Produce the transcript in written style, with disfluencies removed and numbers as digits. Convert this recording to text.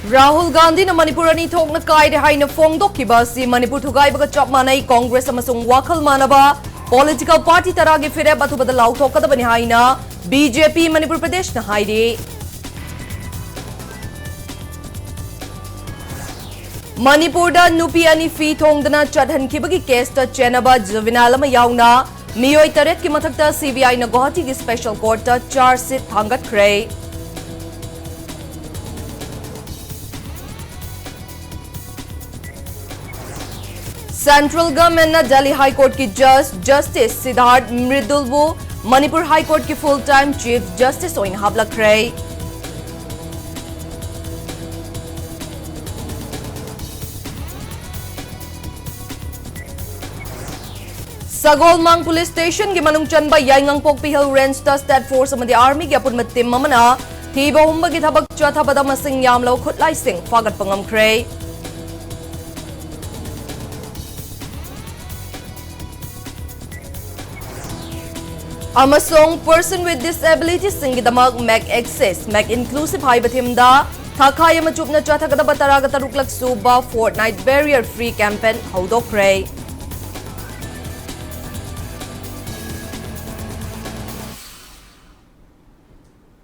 Rahul Gandhi na Manipur ani thokna kaide haina phongdokkiba si Manipur thugaibaga chap manai Congress amasung wakhal manaba political party taragi fire batubada lauthokadabani haina BJP Manipur Pradesh na haire. Manipur da nupi ani fi thongdana chadhankibagi case ta chenaba juvenile ama yauna miyoi taret ki mathakta CBI na Guwahati ki special court ta charge sheet thangatkre. Central Government na Delhi High Court ki Justice Siddharth Mridulbu Manipur High Court ki full-time Chief Justice oin hablakre. Sagolmang Police Station ki manung chanba yaingang Pokpihal Range ta State Force amadi Army ki apun matim mamana thiba humba ki thabak chathabada masing yamlo khutlai sing fagat pangamkre. Amasong person with disability singidamak Mac Access, Mac Inclusive Haibathimda, Thakaya Machupna Chathagadaba Taragataruk Suba Fortnight Barrier Free Campaign Haudokre.